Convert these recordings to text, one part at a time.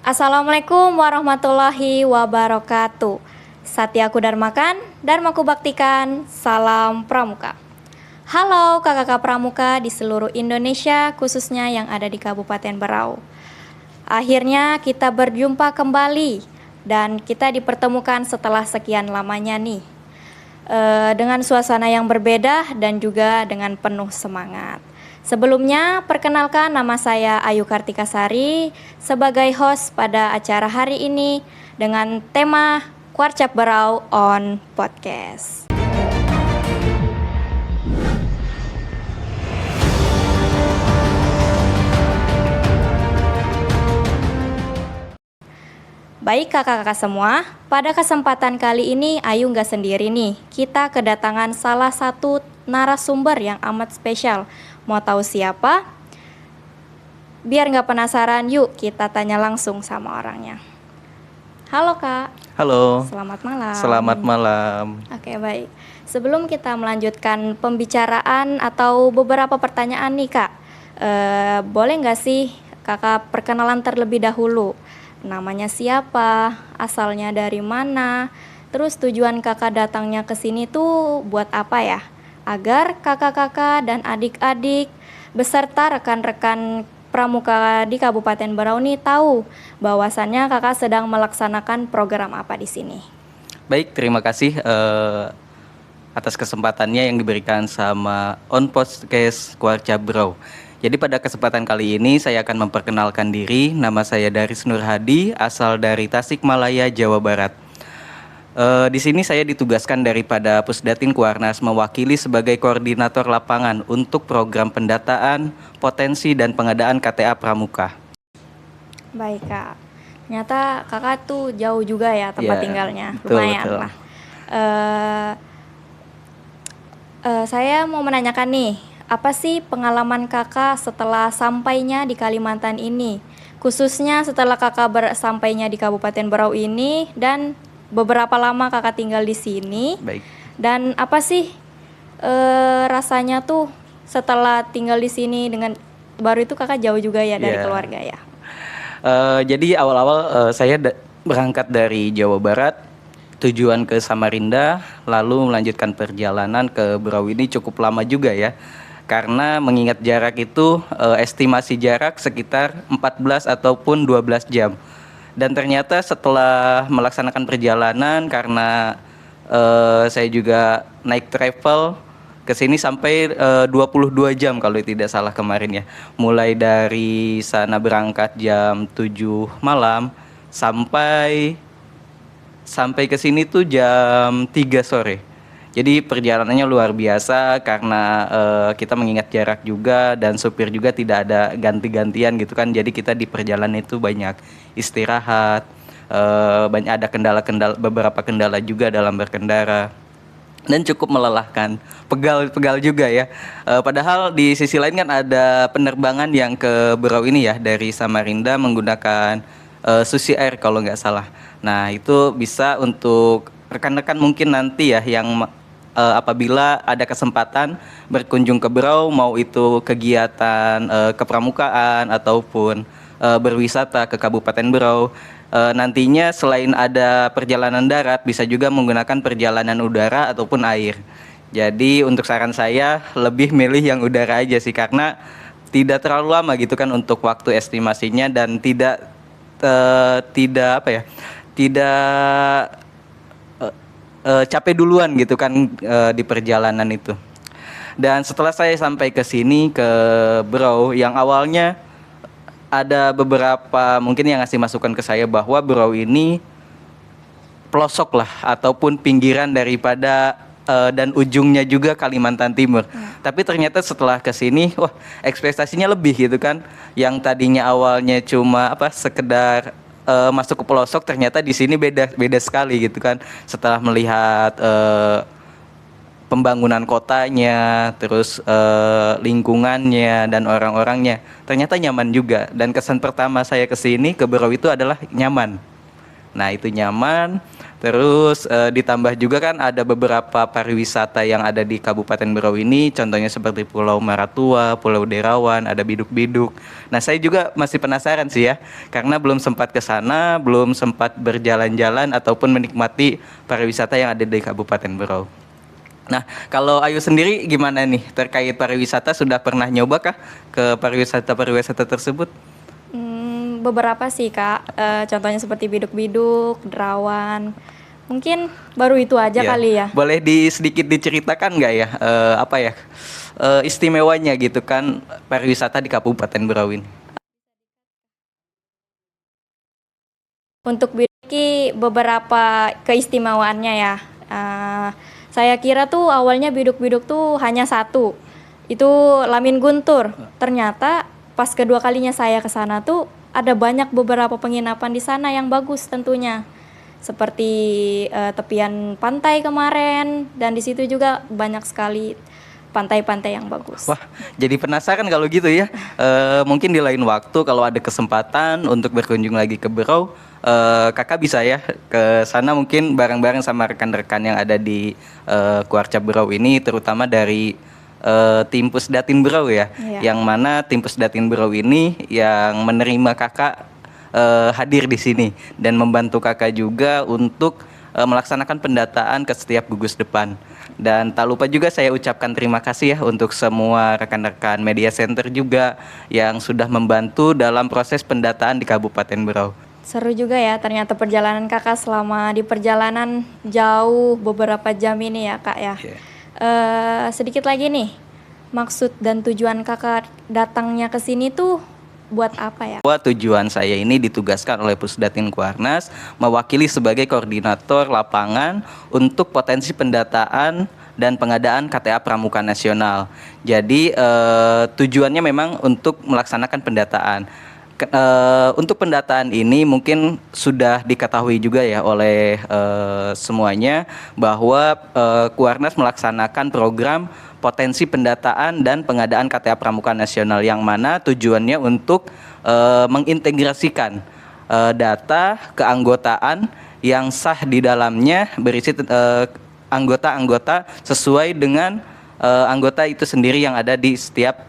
Assalamualaikum warahmatullahi wabarakatuh. Satyaku Dharmakan, Dharmaku Baktikan, salam pramuka. Halo kakak-kakak pramuka di seluruh Indonesia, khususnya yang ada di Kabupaten Berau. Akhirnya kita berjumpa kembali dan kita dipertemukan setelah sekian lamanya nih. Dengan suasana yang berbeda dan juga dengan penuh semangat. Sebelumnya, perkenalkan nama saya Ayu Kartikasari sebagai host pada acara hari ini dengan tema Kuarcap Berau on Podcast. Baik kakak-kakak semua, pada kesempatan kali ini Ayu nggak sendiri nih. Kita kedatangan salah satu narasumber yang amat spesial. Mau tahu siapa? Biar nggak penasaran, yuk kita tanya langsung sama orangnya. Halo kak. Halo. Selamat malam. Selamat malam. Oke baik. Sebelum kita melanjutkan pembicaraan atau beberapa pertanyaan nih kak, boleh nggak sih kakak perkenalan terlebih dahulu? Namanya siapa? Asalnya dari mana? Terus tujuan kakak datangnya ke sini tuh buat apa ya? Agar kakak-kakak dan adik-adik beserta rekan-rekan pramuka di Kabupaten Berau nih tahu bahwasannya kakak sedang melaksanakan program apa di sini. Baik, terima kasih atas kesempatannya yang diberikan sama On Podcast Kuarcap Berau. Jadi pada kesempatan kali ini saya akan memperkenalkan diri. Nama saya Daris Nur Hadi, asal dari Tasikmalaya, Jawa Barat. Di sini saya ditugaskan daripada Pusdatin Kuarnas mewakili sebagai koordinator lapangan untuk program pendataan, potensi dan pengadaan KTA Pramuka. Baik kak, ternyata kakak tuh jauh juga ya tempat tinggalnya, lumayan betul. lah. Saya mau menanyakan nih, apa sih pengalaman kakak setelah sampainya di Kalimantan ini? Khususnya setelah kakak sampainya di Kabupaten Berau ini dan beberapa lama kakak tinggal di sini. Baik. Dan apa sih rasanya tuh setelah tinggal di sini dengan baru itu kakak jauh juga ya dari keluarga ya? Jadi awal-awal saya berangkat dari Jawa Barat, tujuan ke Samarinda, lalu melanjutkan perjalanan ke Berau ini cukup lama juga ya. Karena mengingat jarak itu estimasi jarak sekitar 14 ataupun 12 jam. Dan ternyata setelah melaksanakan perjalanan karena saya juga naik travel ke sini sampai 22 jam kalau tidak salah kemarin ya. Mulai dari sana berangkat jam 7 malam sampai ke sini tuh jam 3 sore. Jadi perjalanannya luar biasa karena kita mengingat jarak juga dan supir juga tidak ada ganti-gantian gitu kan. Jadi kita di perjalanan itu banyak istirahat, banyak ada beberapa kendala juga dalam berkendara dan cukup melelahkan, pegal juga ya. Padahal di sisi lain kan ada penerbangan yang ke Berau ini ya dari Samarinda menggunakan Susi Air kalau nggak salah. Nah itu bisa untuk rekan-rekan mungkin nanti ya yang apabila ada kesempatan berkunjung ke Berau, mau itu kegiatan kepramukaan ataupun berwisata ke Kabupaten Berau, nantinya selain ada perjalanan darat bisa juga menggunakan perjalanan udara ataupun air. Jadi untuk saran saya lebih milih yang udara aja sih karena tidak terlalu lama gitu kan untuk waktu estimasinya dan tidak capek duluan gitu kan di perjalanan itu. Dan setelah saya sampai ke sini ke Berau yang awalnya ada beberapa mungkin yang ngasih masukan ke saya bahwa Berau ini pelosok lah ataupun pinggiran daripada dan ujungnya juga Kalimantan Timur. Tapi ternyata setelah ke sini wah ekspektasinya lebih gitu kan. Yang tadinya awalnya cuma sekedar masuk ke pelosok, ternyata di sini beda sekali gitu kan. Setelah melihat pembangunan kotanya, terus lingkungannya dan orang-orangnya, ternyata nyaman juga. Dan kesan pertama saya ke sini ke Berau itu adalah nyaman. Nah itu nyaman, Terus ditambah juga kan ada beberapa pariwisata yang ada di Kabupaten Berau ini, contohnya seperti Pulau Maratua, Pulau Derawan, ada Biduk-Biduk. Nah, saya juga masih penasaran sih ya, karena belum sempat ke sana, belum sempat berjalan-jalan ataupun menikmati pariwisata yang ada di Kabupaten Berau. Nah, kalau Ayu sendiri gimana nih terkait pariwisata? Sudah pernah nyoba kah ke pariwisata tersebut? Beberapa sih Kak, contohnya seperti Biduk-Biduk, Derawan. Mungkin baru itu aja Ya, kali ya. boleh sedikit diceritakan nggak ya, apa ya, istimewanya gitu kan pariwisata di Kabupaten Berau ini? Untuk Biduk beberapa keistimewaannya ya. Saya kira tuh awalnya Biduk-Biduk tuh hanya satu, itu Lamin Guntur. Ternyata pas kedua kalinya saya ke sana tuh ada banyak beberapa penginapan di sana yang bagus tentunya. Seperti tepian pantai kemarin, dan di situ juga banyak sekali pantai-pantai yang bagus. Wah, jadi penasaran kalau gitu ya. Mungkin di lain waktu kalau ada kesempatan untuk berkunjung lagi ke Berau, kakak bisa ya ke sana mungkin bareng-bareng sama rekan-rekan yang ada di Kuarca Berau ini, terutama dari tim Pusdatin Berau ya. Iya. Yang mana tim Pusdatin Berau ini yang menerima kakak hadir di sini dan membantu kakak juga untuk melaksanakan pendataan ke setiap gugus depan. Dan tak lupa juga saya ucapkan terima kasih ya untuk semua rekan-rekan media center juga yang sudah membantu dalam proses pendataan di Kabupaten Berau. Seru juga ya ternyata perjalanan kakak selama di perjalanan jauh beberapa jam ini ya Kak ya. Yeah. Sedikit lagi nih, maksud dan tujuan kakak datangnya ke sini tuh buat apa ya? Bahwa tujuan saya ini ditugaskan oleh Pusdatin Kuarnas mewakili sebagai koordinator lapangan untuk potensi pendataan dan pengadaan KTA Pramuka Nasional. Jadi tujuannya memang untuk melaksanakan pendataan. Untuk pendataan ini mungkin sudah diketahui juga ya oleh semuanya bahwa Kuarnas melaksanakan program potensi pendataan dan pengadaan KTA Pramuka Nasional yang mana tujuannya untuk mengintegrasikan data keanggotaan yang sah di dalamnya berisi anggota-anggota sesuai dengan anggota itu sendiri yang ada di setiap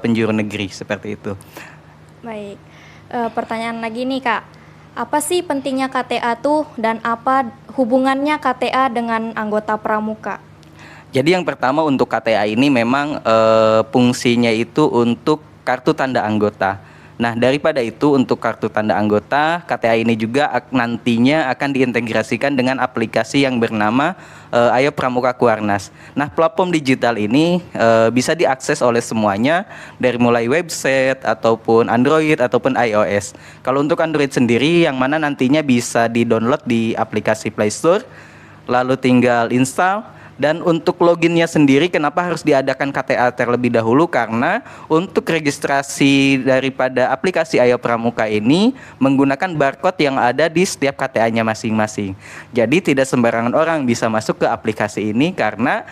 penjuru negeri seperti itu. Baik, pertanyaan lagi nih Kak, apa sih pentingnya KTA tuh dan apa hubungannya KTA dengan anggota pramuka? Jadi yang pertama untuk KTA ini memang fungsinya itu untuk kartu tanda anggota. Nah, daripada itu untuk kartu tanda anggota, KTA ini juga nantinya akan diintegrasikan dengan aplikasi yang bernama Ayo Pramuka Kuarnas. Nah, platform digital ini bisa diakses oleh semuanya dari mulai website ataupun Android ataupun iOS. Kalau untuk Android sendiri yang mana nantinya bisa di-download di aplikasi Play Store, lalu tinggal install. Dan untuk loginnya sendiri kenapa harus diadakan KTA terlebih dahulu, karena untuk registrasi daripada aplikasi Ayo Pramuka ini menggunakan barcode yang ada di setiap KTA-nya masing-masing. Jadi tidak sembarangan orang bisa masuk ke aplikasi ini karena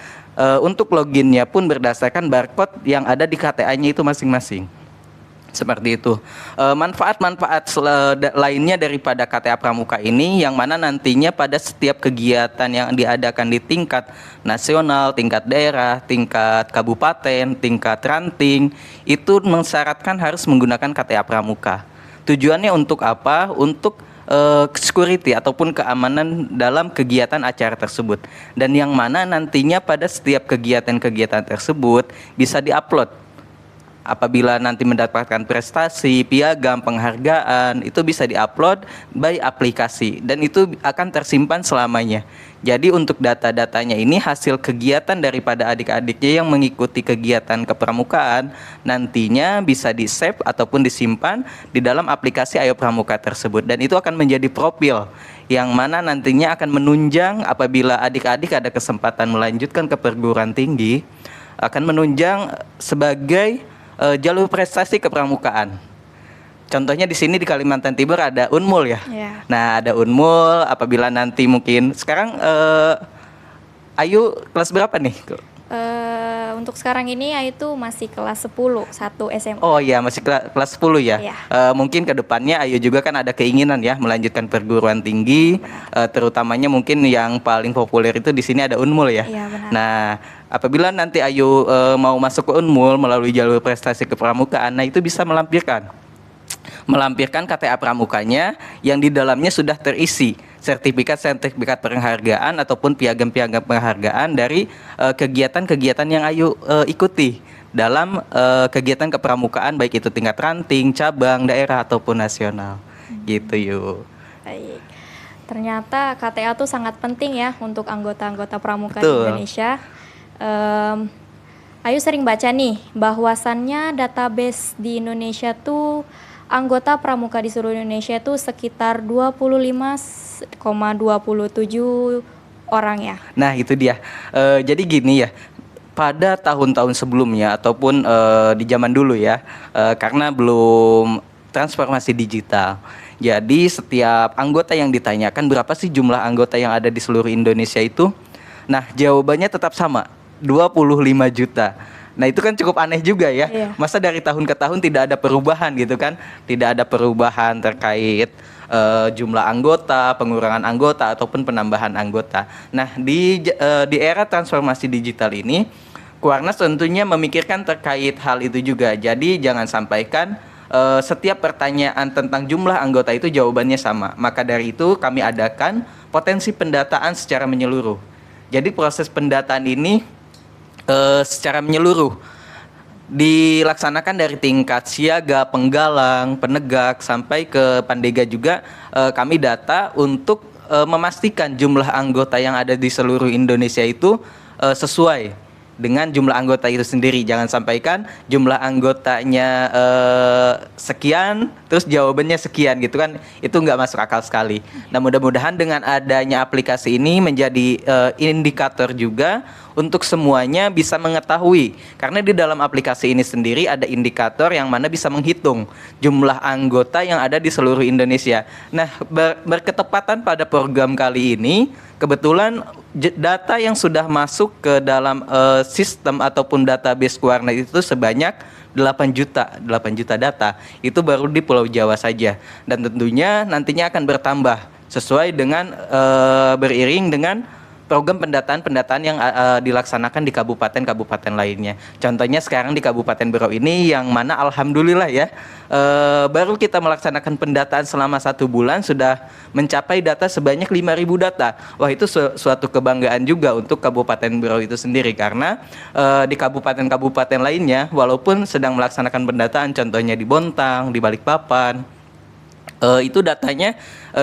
untuk loginnya pun berdasarkan barcode yang ada di KTA-nya itu masing-masing. Seperti itu. Manfaat-manfaat lainnya daripada KTA Pramuka ini yang mana nantinya pada setiap kegiatan yang diadakan di tingkat nasional, tingkat daerah, tingkat kabupaten, tingkat ranting itu mensyaratkan harus menggunakan KTA Pramuka. Tujuannya untuk apa? Untuk security ataupun keamanan dalam kegiatan acara tersebut. Dan yang mana nantinya pada setiap kegiatan-kegiatan tersebut bisa diupload. Apabila nanti mendapatkan prestasi, piagam, penghargaan, itu bisa diupload by aplikasi dan itu akan tersimpan selamanya. Jadi untuk data-datanya ini hasil kegiatan daripada adik-adiknya yang mengikuti kegiatan kepramukaan nantinya bisa di-save ataupun disimpan di dalam aplikasi Ayo Pramuka tersebut dan itu akan menjadi profil yang mana nantinya akan menunjang apabila adik-adik ada kesempatan melanjutkan ke perguruan tinggi akan menunjang sebagai jalur prestasi kepramukaan. Contohnya di sini di Kalimantan Timur ada Unmul ya. Yeah. Nah, ada Unmul apabila nanti mungkin sekarang Ayu kelas berapa nih? untuk sekarang ini Ayu tuh masih kelas 10, 1 SMA. Oh iya, masih kelas 10 ya. Iya. Mungkin ke depannya Ayu juga kan ada keinginan ya melanjutkan perguruan tinggi, terutamanya mungkin yang paling populer itu di sini ada Unmul ya. Iya, benar. Nah, apabila nanti Ayu mau masuk ke Unmul melalui jalur prestasi kepramukaan, nah itu bisa melampirkan KTA Pramukanya yang di dalamnya sudah terisi sertifikat penghargaan ataupun piagam-piagam penghargaan dari kegiatan-kegiatan yang Ayu ikuti dalam kegiatan kepramukaan, baik itu tingkat ranting, cabang, daerah ataupun nasional. Gitu yuk. Baik. Ternyata KTA tuh sangat penting ya untuk anggota-anggota pramuka di Betul. Indonesia. Ayu sering baca nih bahwasannya database di Indonesia tuh anggota pramuka di seluruh Indonesia tuh sekitar 25,27 orang ya. Nah itu dia. Jadi gini ya, pada tahun-tahun sebelumnya ataupun di zaman dulu ya, karena belum transformasi digital. Jadi setiap anggota yang ditanyakan berapa sih jumlah anggota yang ada di seluruh Indonesia itu? Nah jawabannya tetap sama, 25 juta. Nah itu kan cukup aneh juga ya. Iya. Masa dari tahun ke tahun tidak ada perubahan gitu kan? Tidak ada perubahan terkait jumlah anggota, pengurangan anggota ataupun penambahan anggota. Nah di era transformasi digital ini, Kuarnas tentunya memikirkan terkait hal itu juga. Jadi jangan sampaikan setiap pertanyaan tentang jumlah anggota itu jawabannya sama. Maka dari itu kami adakan potensi pendataan secara menyeluruh. Jadi proses pendataan ini secara menyeluruh dilaksanakan dari tingkat siaga, penggalang, penegak sampai ke pandega juga. Kami data untuk memastikan jumlah anggota yang ada di seluruh Indonesia itu sesuai dengan jumlah anggota itu sendiri. Jangan sampaikan jumlah anggotanya sekian terus jawabannya sekian gitu kan, itu nggak masuk akal sekali. Nah mudah-mudahan dengan adanya aplikasi ini menjadi indikator juga untuk semuanya bisa mengetahui, karena di dalam aplikasi ini sendiri ada indikator yang mana bisa menghitung jumlah anggota yang ada di seluruh Indonesia. Nah berketepatan pada program kali ini, kebetulan data yang sudah masuk ke dalam sistem ataupun database Kuarnas itu sebanyak 8 juta data. Itu baru di Pulau Jawa saja. Dan tentunya nantinya akan bertambah sesuai dengan beriring dengan program pendataan yang dilaksanakan di kabupaten-kabupaten lainnya. Contohnya sekarang di Kabupaten Berau ini yang mana alhamdulillah ya, baru kita melaksanakan pendataan selama 1 bulan sudah mencapai data sebanyak 5.000 data. Wah itu suatu kebanggaan juga untuk Kabupaten Berau itu sendiri, karena di kabupaten-kabupaten lainnya walaupun sedang melaksanakan pendataan, contohnya di Bontang, di Balikpapan, itu datanya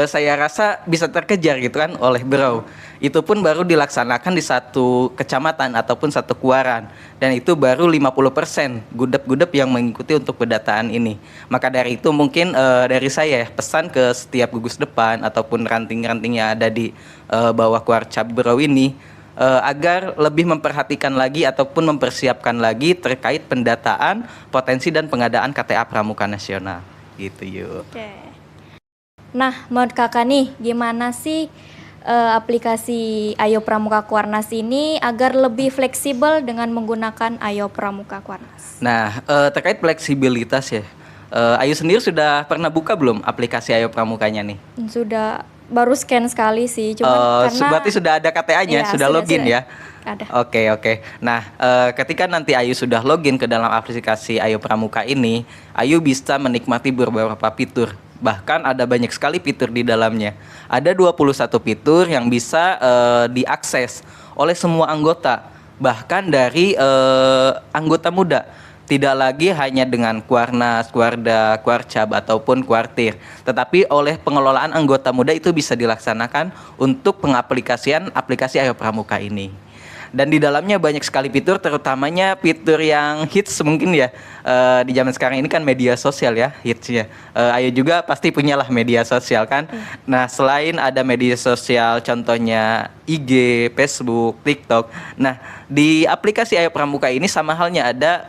saya rasa bisa terkejar gitu kan oleh Berau. Itu pun baru dilaksanakan di satu kecamatan ataupun satu kuaran, dan itu baru 50% gudep-gudep yang mengikuti untuk pendataan ini. Maka dari itu mungkin dari saya pesan ke setiap gugus depan ataupun ranting-ranting yang ada di bawah Kuarcap Berau ini, agar lebih memperhatikan lagi ataupun mempersiapkan lagi terkait pendataan, potensi dan pengadaan KTA Pramuka Nasional. Gitu yuk. Oke. Nah, menurut kakak nih, gimana sih aplikasi Ayo Pramuka Kuarnas ini agar lebih fleksibel dengan menggunakan Ayo Pramuka Kuarnas? Nah, terkait fleksibilitas ya, Ayu sendiri sudah pernah buka belum aplikasi Ayo Pramukanya nih? Sudah, baru scan sekali sih, cuma karena berarti sudah ada KTA-nya, iya, sudah login sudah. ya? Ada. Oke. Nah, ketika nanti Ayu sudah login ke dalam aplikasi Ayo Pramuka ini, Ayu bisa menikmati beberapa fitur. Bahkan ada banyak sekali fitur di dalamnya. Ada 21 fitur yang bisa diakses oleh semua anggota, bahkan dari anggota muda. Tidak lagi hanya dengan Kuarnas, Kuarda, Kuarcap ataupun Kuartir, tetapi oleh pengelolaan anggota muda itu bisa dilaksanakan untuk pengaplikasian aplikasi Ayo Pramuka ini. Dan di dalamnya banyak sekali fitur, terutamanya fitur yang hits mungkin ya, di zaman sekarang ini kan media sosial ya hitsnya. Ayo juga pasti punyalah media sosial kan. Nah selain ada media sosial contohnya IG, Facebook, TikTok. Nah di aplikasi Ayo Pramuka ini sama halnya ada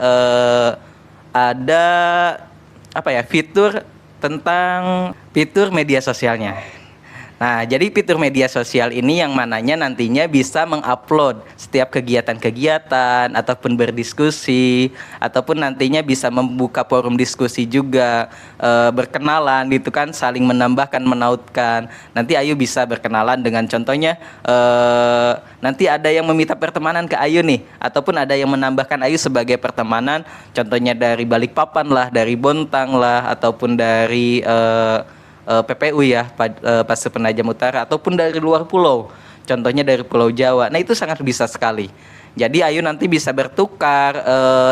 apa ya, fitur tentang fitur media sosialnya. Nah, jadi fitur media sosial ini yang mananya nantinya bisa mengupload setiap kegiatan-kegiatan ataupun berdiskusi ataupun nantinya bisa membuka forum diskusi juga, berkenalan gitu kan, saling menambahkan, menautkan. Nanti Ayu bisa berkenalan dengan contohnya nanti ada yang meminta pertemanan ke Ayu nih ataupun ada yang menambahkan Ayu sebagai pertemanan, contohnya dari Balikpapan lah, dari Bontang lah ataupun dari PPU ya, Pasir Penajam Utara ataupun dari luar pulau, contohnya dari Pulau Jawa. Nah itu sangat bisa sekali. Jadi Ayu nanti bisa bertukar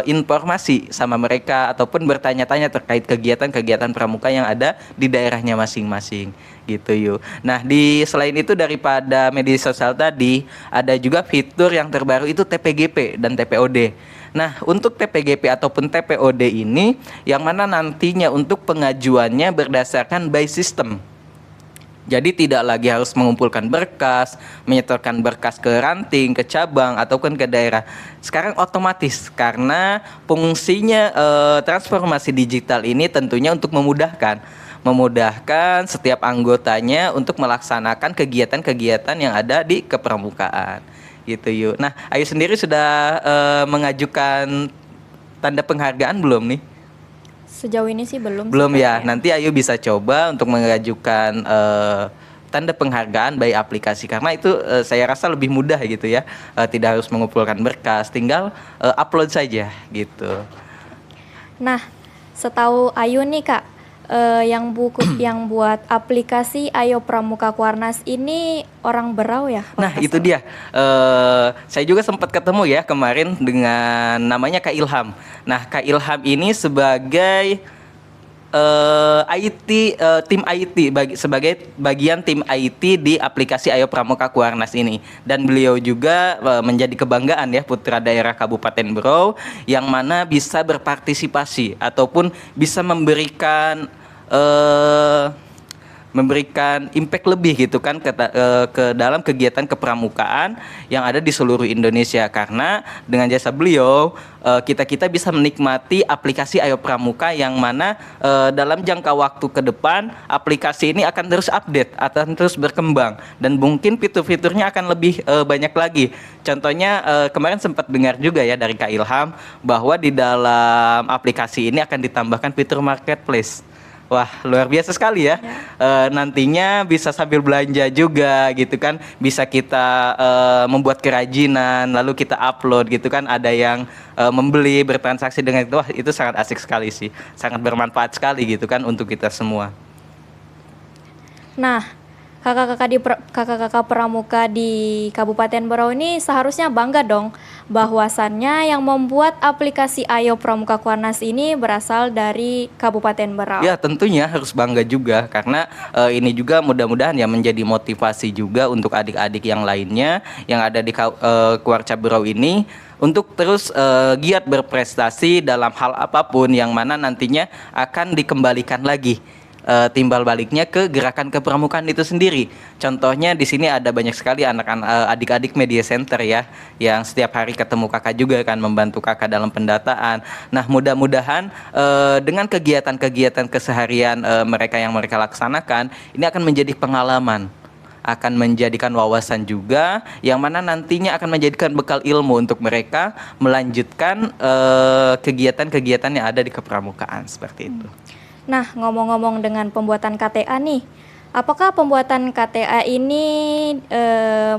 informasi sama mereka ataupun bertanya-tanya terkait kegiatan-kegiatan pramuka yang ada di daerahnya masing-masing gitu yuk. Nah selain itu daripada media sosial tadi ada juga fitur yang terbaru itu TPGP dan TPOD. Nah, untuk TPGP ataupun TPOD ini yang mana nantinya untuk pengajuannya berdasarkan by system. Jadi tidak lagi harus mengumpulkan berkas, menyetorkan berkas ke ranting, ke cabang ataupun ke daerah. Sekarang otomatis karena fungsinya transformasi digital ini tentunya untuk memudahkan setiap anggotanya untuk melaksanakan kegiatan-kegiatan yang ada di kepramukaan. Gitu yuk. Nah, Ayu sendiri sudah mengajukan tanda penghargaan belum nih? Sejauh ini sih belum. Belum ya. Ya. Nanti Ayu bisa coba untuk mengajukan tanda penghargaan by aplikasi karena itu saya rasa lebih mudah gitu ya. Tidak harus mengumpulkan berkas, tinggal upload saja gitu. Nah, setahu Ayu nih Kak, yang buat aplikasi Ayo Pramuka Kuarnas ini orang Berau ya? Nah itu dia, saya juga sempat ketemu ya kemarin dengan namanya Kak Ilham. Nah Kak Ilham ini sebagai tim IT sebagai bagian tim IT di aplikasi Ayo Pramuka Kuarnas ini, dan beliau juga menjadi kebanggaan ya putra daerah Kabupaten Berau yang mana bisa berpartisipasi ataupun bisa memberikan impact lebih gitu kan ke dalam kegiatan kepramukaan yang ada di seluruh Indonesia, karena dengan jasa beliau kita bisa menikmati aplikasi Ayo Pramuka yang mana dalam jangka waktu ke depan aplikasi ini akan terus update, akan terus berkembang dan mungkin fitur-fiturnya akan lebih banyak lagi. Contohnya kemarin sempat dengar juga ya dari Kak Ilham bahwa di dalam aplikasi ini akan ditambahkan fitur marketplace. Wah, luar biasa sekali ya. Nantinya bisa sambil belanja juga gitu kan. Bisa kita membuat kerajinan lalu kita upload gitu kan. Ada yang membeli, bertransaksi dengan itu. Wah, itu sangat asik sekali sih. Sangat bermanfaat sekali gitu kan untuk kita semua. Nah, kakak-kakak pramuka di Kabupaten Berau ini seharusnya bangga dong bahwasannya yang membuat aplikasi Ayo Pramuka Kuarnas ini berasal dari Kabupaten Berau. Ya tentunya harus bangga juga karena ini juga mudah-mudahan ya menjadi motivasi juga untuk adik-adik yang lainnya yang ada di Kuarca Berau ini untuk terus giat berprestasi dalam hal apapun yang mana nantinya akan dikembalikan lagi timbal baliknya ke gerakan kepramukaan itu sendiri. Contohnya di sini ada banyak sekali anak-anak adik-adik media center ya yang setiap hari ketemu kakak juga kan, membantu kakak dalam pendataan. Nah mudah-mudahan dengan kegiatan-kegiatan keseharian mereka yang mereka laksanakan ini akan menjadi pengalaman, akan menjadikan wawasan juga yang mana nantinya akan menjadikan bekal ilmu untuk mereka melanjutkan kegiatan-kegiatan yang ada di kepramukaan seperti itu. Nah, ngomong-ngomong dengan pembuatan KTA nih, apakah pembuatan KTA ini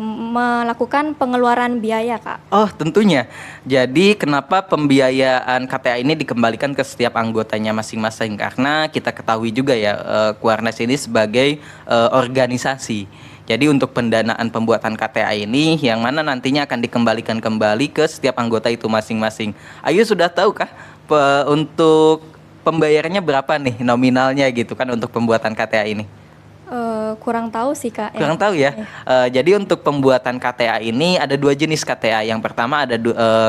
melakukan pengeluaran biaya, Kak? Oh, tentunya. Jadi, kenapa pembiayaan KTA ini dikembalikan ke setiap anggotanya masing-masing? Karena kita ketahui juga ya, Kuarnas ini sebagai organisasi. Jadi untuk pendanaan pembuatan KTA ini yang mana nantinya akan dikembalikan kembali ke setiap anggota itu masing-masing. Ayu sudah tahu kah untuk pembayarannya berapa nih nominalnya gitu kan untuk pembuatan KTA ini? Kurang tahu sih Kak. Kurang tahu ya. Jadi untuk pembuatan KTA ini ada dua jenis KTA. Yang pertama ada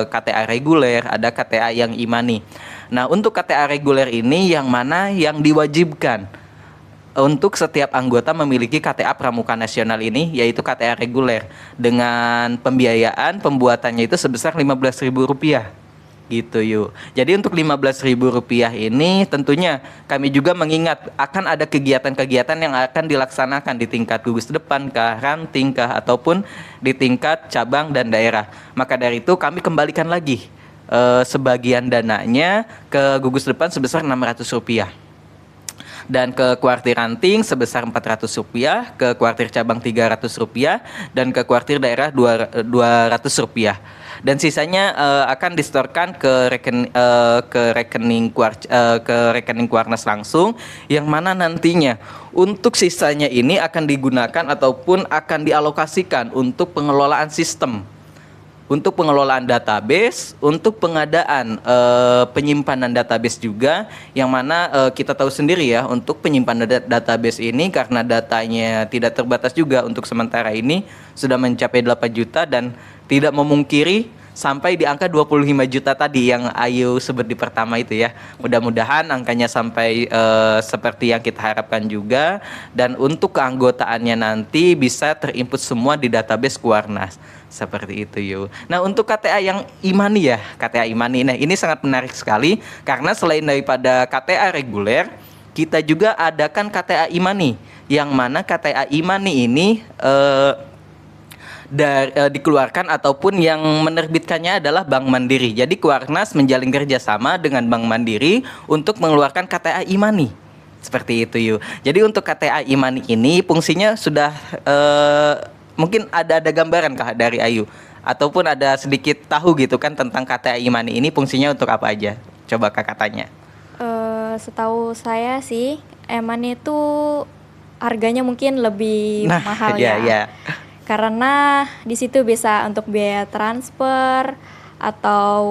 KTA reguler, ada KTA yang imani. Nah untuk KTA reguler ini yang mana yang diwajibkan untuk setiap anggota memiliki KTA Pramuka Nasional ini yaitu KTA reguler dengan pembiayaan pembuatannya itu sebesar Rp15.000. Gitu yuk. Jadi untuk Rp15.000 ini tentunya kami juga mengingat akan ada kegiatan-kegiatan yang akan dilaksanakan di tingkat gugus depan kah, ranting kah, ataupun di tingkat cabang dan daerah. Maka dari itu kami kembalikan lagi sebagian dananya ke gugus depan sebesar Rp600 dan ke kuartir ranting sebesar Rp400, ke kuartir cabang Rp300 dan ke kuartir daerah Rp200. Dan sisanya akan disetorkan ke rekening Kuarnas langsung, yang mana nantinya untuk sisanya ini akan digunakan ataupun akan dialokasikan untuk pengelolaan sistem, untuk pengelolaan database, untuk pengadaan penyimpanan database juga, yang mana kita tahu sendiri ya, untuk penyimpanan database ini karena datanya tidak terbatas juga untuk sementara ini sudah mencapai 8 juta dan tidak memungkiri sampai di angka 25 juta tadi yang Ayu sebut di pertama itu ya. Mudah-mudahan angkanya sampai seperti yang kita harapkan juga, dan untuk keanggotaannya nanti bisa terinput semua di database Kuarnas. Seperti itu yuk. Nah untuk KTA yang Imani ya, KTA Imani, nah ini sangat menarik sekali karena selain daripada KTA reguler, kita juga adakan KTA Imani, yang mana KTA Imani ini dikeluarkan ataupun yang menerbitkannya adalah Bank Mandiri. Jadi Kuarnas menjalin kerjasama dengan Bank Mandiri untuk mengeluarkan KTA Imani. Seperti itu yuk. Jadi untuk KTA Imani ini fungsinya sudah mungkin ada gambaran kah dari Ayu? Ataupun ada sedikit tahu gitu kan tentang KTA Imani ini fungsinya untuk apa aja? Coba kakak tanya. Setahu saya sih, Imani itu harganya mungkin lebih mahal ya. Karena di situ bisa untuk biaya transfer atau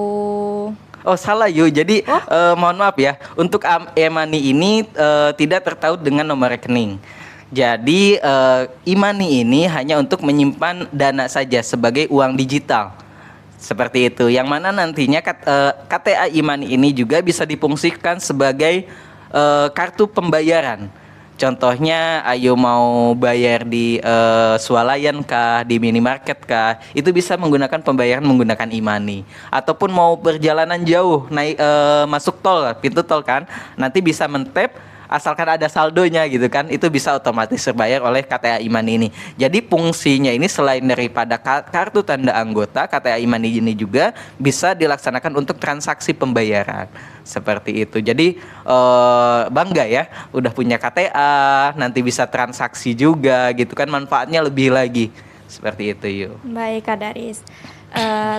salah yuk. Jadi mohon maaf ya, untuk e-money ini tidak tertaut dengan nomor rekening. Jadi e-money ini hanya untuk menyimpan dana saja sebagai uang digital. Seperti itu. Yang mana nantinya KTA e-money ini juga bisa difungsikan sebagai kartu pembayaran. Contohnya Ayu mau bayar di swalayan kah, di minimarket kah, itu bisa menggunakan pembayaran menggunakan e-money. Ataupun mau perjalanan jauh naik masuk tol, pintu tol kan, nanti bisa men-tap asalkan ada saldonya gitu kan, itu bisa otomatis terbayar oleh KTA e-money ini. Jadi fungsinya ini selain daripada kartu tanda anggota, KTA e-money ini juga bisa dilaksanakan untuk transaksi pembayaran. Seperti itu. Jadi bangga ya, udah punya KTA, nanti bisa transaksi juga gitu kan, manfaatnya lebih lagi. Seperti itu yuk. Baik Kak Daris.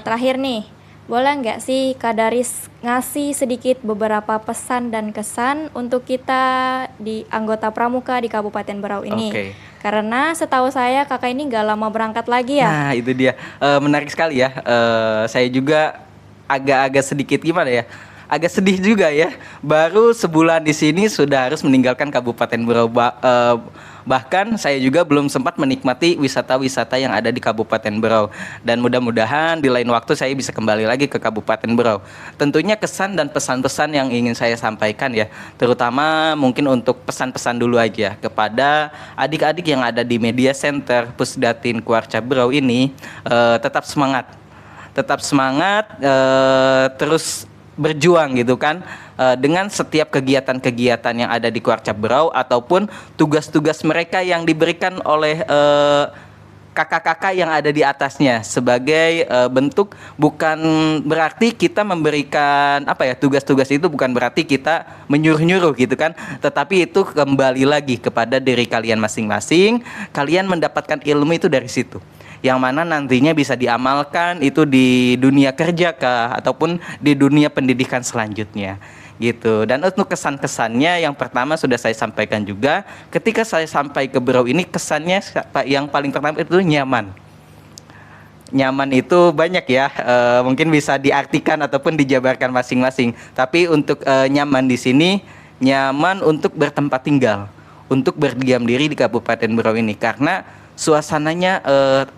Terakhir nih, boleh nggak sih Kak Daris ngasih sedikit beberapa pesan dan kesan untuk kita di anggota Pramuka di Kabupaten Berau ini? Oke. Karena setahu saya kakak ini nggak lama berangkat lagi ya. Nah itu dia, menarik sekali ya. Saya juga agak-agak sedikit gimana ya, agak sedih juga ya. Baru sebulan di sini sudah harus meninggalkan Kabupaten Berau. Bahkan saya juga belum sempat menikmati wisata-wisata yang ada di Kabupaten Berau. Dan mudah-mudahan di lain waktu saya bisa kembali lagi ke Kabupaten Berau. Tentunya kesan dan pesan-pesan yang ingin saya sampaikan ya, terutama mungkin untuk pesan-pesan dulu aja kepada adik-adik yang ada di Media Center Pusdatin Kuarca Berau ini, tetap semangat. Tetap semangat, terus berjuang gitu kan, dengan setiap kegiatan-kegiatan yang ada di Kuarca Berau ataupun tugas-tugas mereka yang diberikan oleh kakak-kakak yang ada di atasnya, sebagai bentuk, bukan berarti kita memberikan tugas-tugas itu bukan berarti kita menyuruh-nyuruh gitu kan, tetapi itu kembali lagi kepada diri kalian masing-masing. Kalian mendapatkan ilmu itu dari situ, yang mana nantinya bisa diamalkan itu di dunia kerja kah ataupun di dunia pendidikan selanjutnya gitu. Dan untuk kesan-kesannya, yang pertama sudah saya sampaikan juga, ketika saya sampai ke Berau ini, kesannya yang paling pertama itu nyaman. Nyaman itu banyak ya, mungkin bisa diartikan ataupun dijabarkan masing-masing. Tapi untuk nyaman di sini, nyaman untuk bertempat tinggal, untuk berdiam diri di Kabupaten Berau ini, karena suasananya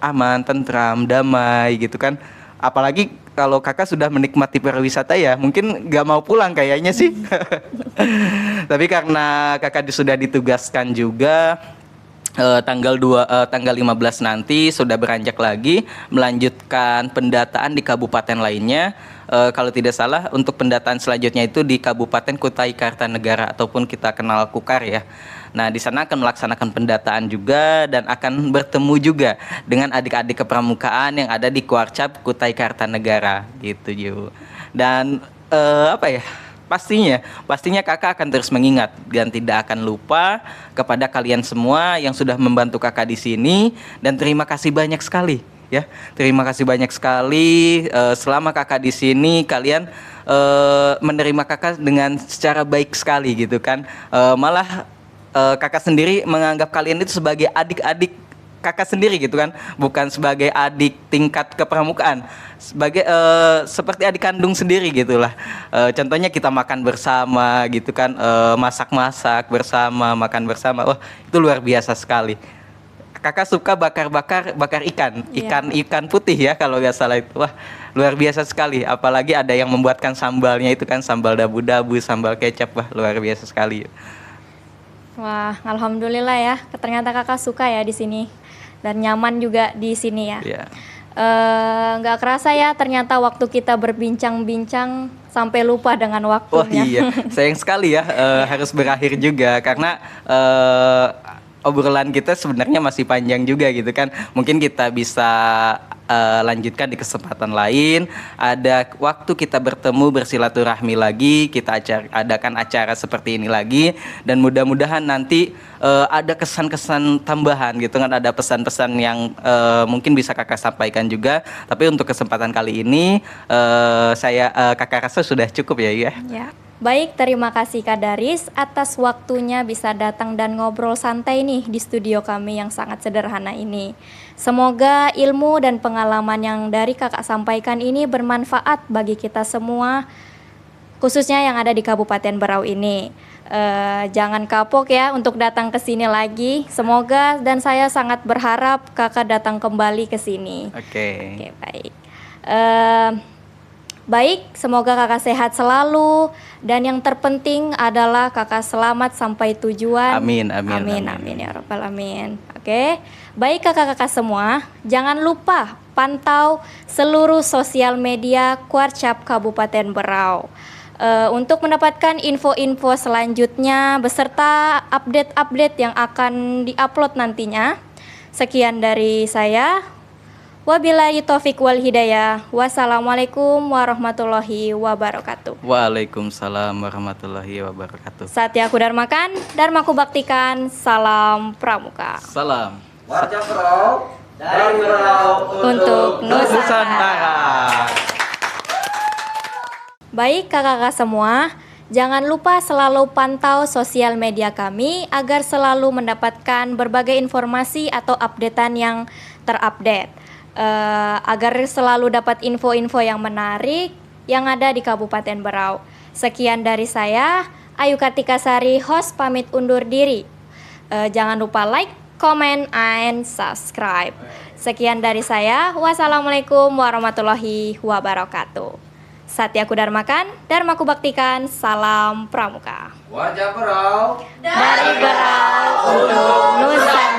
aman, tentram, damai gitu kan. Apalagi kalau kakak sudah menikmati pariwisata ya, mungkin gak mau pulang kayaknya sih. Tapi karena kakak sudah ditugaskan juga tanggal 15 nanti sudah beranjak lagi melanjutkan pendataan di kabupaten lainnya. Kalau tidak salah untuk pendataan selanjutnya itu di Kabupaten Kutai Kartanegara ataupun kita kenal Kukar ya. Nah, di sana akan melaksanakan pendataan juga dan akan bertemu juga dengan adik-adik kepramukaan yang ada di Kuarcap Kutai Kartanegara gitu, Ju. Dan apa ya? Pastinya kakak akan terus mengingat dan tidak akan lupa kepada kalian semua yang sudah membantu kakak di sini, dan terima kasih banyak sekali ya. Terima kasih banyak sekali selama kakak di sini kalian menerima kakak dengan secara baik sekali gitu kan. Malah kakak sendiri menganggap kalian itu sebagai adik-adik kakak sendiri gitu kan, bukan sebagai adik tingkat kepramukaan, sebagai seperti adik kandung sendiri gitulah. Contohnya kita makan bersama gitu kan, masak-masak bersama, makan bersama. Wah, itu luar biasa sekali. Kakak suka bakar ikan putih ya kalau nggak salah itu. Wah, luar biasa sekali. Apalagi ada yang membuatkan sambalnya itu kan, sambal dabu-dabu, sambal kecap. Wah, luar biasa sekali. Wah, alhamdulillah ya. Ternyata kakak suka ya di sini dan nyaman juga di sini ya. Yeah. Nggak kerasa ya, ternyata waktu kita berbincang-bincang sampai lupa dengan Wah waktunya. iya, sayang sekali ya harus berakhir juga karena obrolan kita sebenarnya masih panjang juga gitu kan. Mungkin kita bisa lanjutkan di kesempatan lain. Ada waktu kita bertemu bersilaturahmi lagi, kita adakan acara seperti ini lagi, dan mudah-mudahan nanti ada kesan-kesan tambahan gitu kan, ada pesan-pesan yang mungkin bisa kakak sampaikan juga. Tapi untuk kesempatan kali ini kakak rasa sudah cukup ya. Ya. Baik, terima kasih Kak Daris atas waktunya bisa datang dan ngobrol santai nih di studio kami yang sangat sederhana ini. Semoga ilmu dan pengalaman yang dari kakak sampaikan ini bermanfaat bagi kita semua, khususnya yang ada di Kabupaten Berau ini. Jangan kapok ya untuk datang ke sini lagi. Semoga, dan saya sangat berharap kakak datang kembali ke sini. Oke, baik. Baik, semoga kakak sehat selalu, dan yang terpenting adalah kakak selamat sampai tujuan. Amin Ya rabbal alamin. Oke. Baik kakak-kakak semua, jangan lupa pantau seluruh sosial media Kuarcap Kabupaten Berau untuk mendapatkan info-info selanjutnya beserta update-update yang akan diupload nantinya. Sekian dari saya. Wabillahi taufik wal hidayah. Wassalamualaikum warahmatullahi wabarakatuh. Waalaikumsalam warahmatullahi wabarakatuh. Satya Kudarmakan, Dharmaku Baktikan, salam pramuka. Salam. Warga Berau, dari Berau Untuk Nusantara. Baik kakak-kakak semua, jangan lupa selalu pantau sosial media kami agar selalu mendapatkan berbagai informasi atau updatean yang terupdate. Agar selalu dapat info-info yang menarik yang ada di Kabupaten Berau. Sekian dari saya, Ayu Kartika Sari, host pamit undur diri. Jangan lupa like, comment, and subscribe. Sekian dari saya, wassalamualaikum warahmatullahi wabarakatuh. Satya Kudarmakan, Dharmaku Baktikan, salam pramuka. Warga Berau, Dari Berau untuk Nusantara.